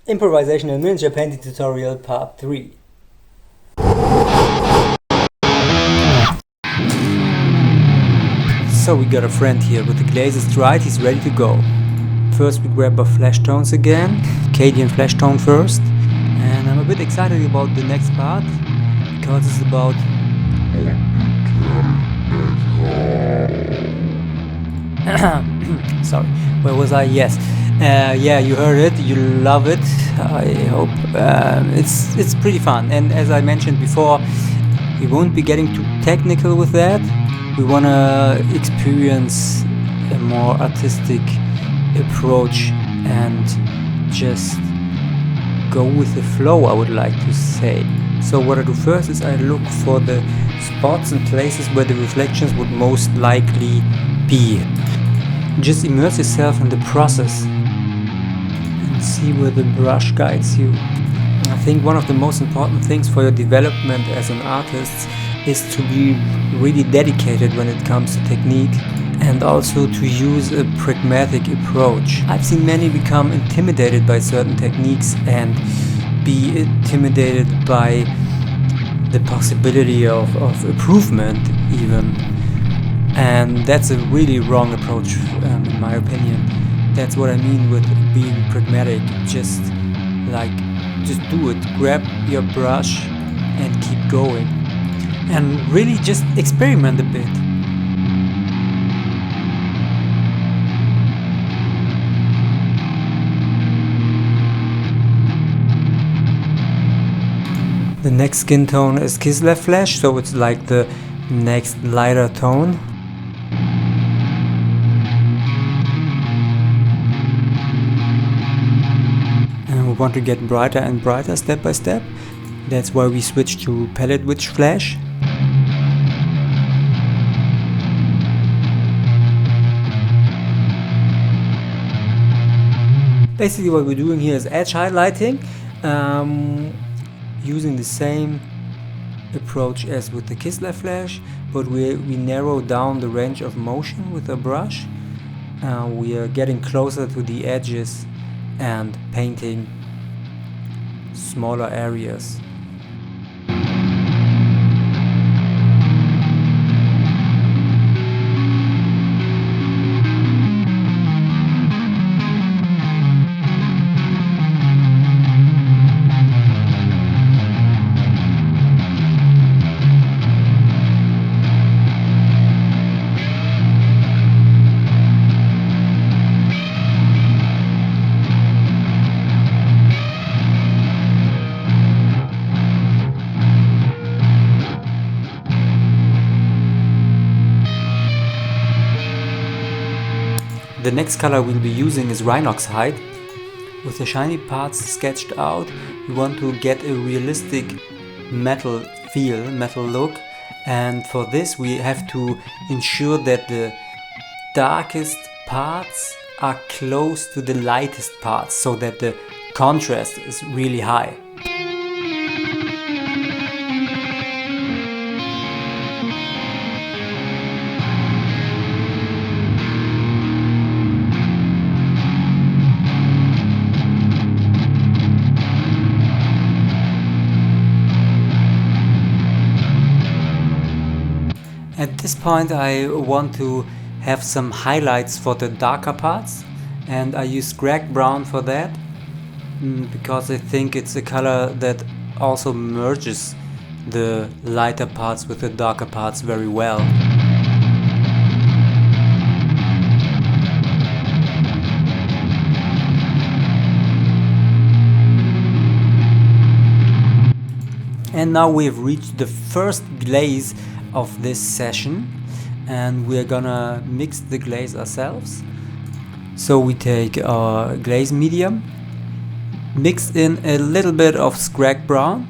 Improvisational miniature painting tutorial part 3. So we got a friend here with the glazes dried, he's ready to go. First we grab our flash tones again, Cadian flash tone first, and I'm a bit excited about the next part because it's about sorry, where was I? Yes. Yeah, you heard it, you love it, I hope. It's pretty fun, and as I mentioned before, we won't be getting too technical with that. We want to experience a more artistic approach and just go with the flow, I would like to say. So what I do first is I look for the spots and places where the reflections would most likely be. Just immerse yourself in the process and see where the brush guides you. I think one of the most important things for your development as an artist is to be really dedicated when it comes to technique and also to use a pragmatic approach. I've seen many become intimidated by certain techniques and be intimidated by the possibility of improvement even. And that's a really wrong approach in my opinion. That's what I mean with being pragmatic. Just do it. Grab your brush and keep going. And really just experiment a bit. The next skin tone is Kislev Flash, so it's like the next lighter tone. And we want to get brighter and brighter step by step. That's why we switch to Palette Witch Flash. Basically what we're doing here is edge highlighting, using the same approach as with the Kislev Flash, but we narrow down the range of motion with a brush. We are getting closer to the edges and painting smaller areas. The next color we'll be using is Rhinox Hide. With the shiny parts sketched out, we want to get a realistic metal feel, metal look, and for this we have to ensure that the darkest parts are close to the lightest parts so that the contrast is really high. At this point I want to have some highlights for the darker parts, and I use Scrag Brown for that because I think it's a color that also merges the lighter parts with the darker parts very well. And now we've reached the first glaze of this session, and we're gonna mix the glaze ourselves. So we take our glaze medium, mix in a little bit of Scrag Brown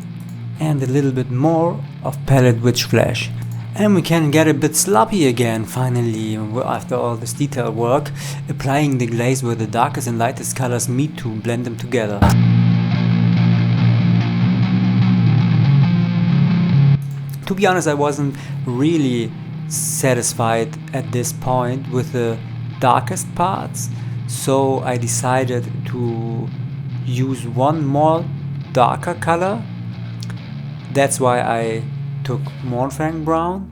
and a little bit more of Palette Witch Flash. And we can get a bit sloppy again finally after all this detail work, applying the glaze where the darkest and lightest colors meet to blend them together. To be honest, I wasn't really satisfied at this point with the darkest parts, so I decided to use one more darker color. That's why I took Mornfang Brown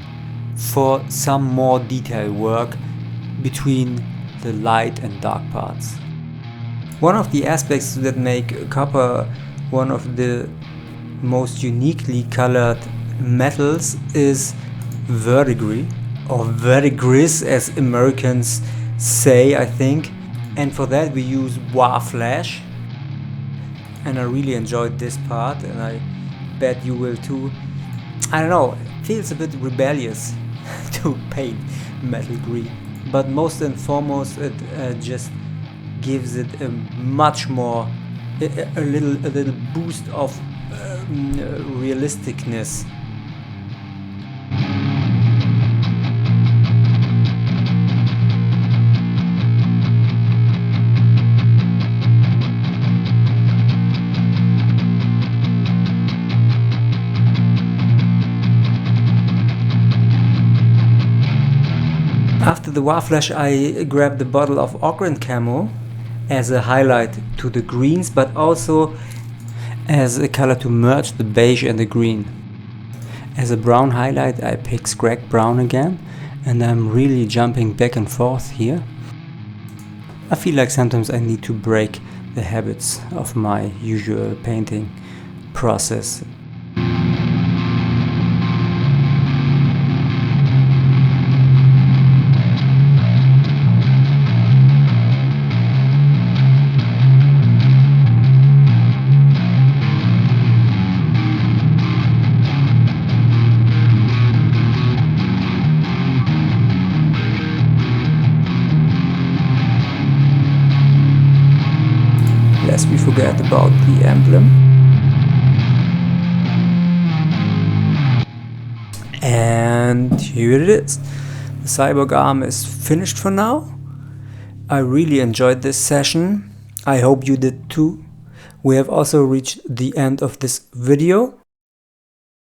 for some more detail work between the light and dark parts. One of the aspects that make copper one of the most uniquely colored metals is verdigris, or verdigris as Americans say, I think. And for that we use War Flash, and I really enjoyed this part, and I bet you will too. I don't know, it feels a bit rebellious to paint metal green, but most and foremost it just gives it a much more, a little boost of realisticness. After the War Flash I grabbed the bottle of Ogryn Camo as a highlight to the greens, but also as a color to merge the beige and the green. As a brown highlight I picked Scrag Brown again, and I'm really jumping back and forth here. I feel like sometimes I need to break the habits of my usual painting process. Lest we forget about the emblem. And here it is. The cyborg arm is finished for now. I really enjoyed this session. I hope you did too. We have also reached the end of this video.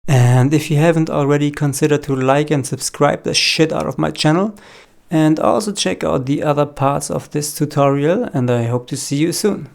And if you haven't already, consider to like and subscribe the shit out of my channel. And also check out the other parts of this tutorial, and I hope to see you soon.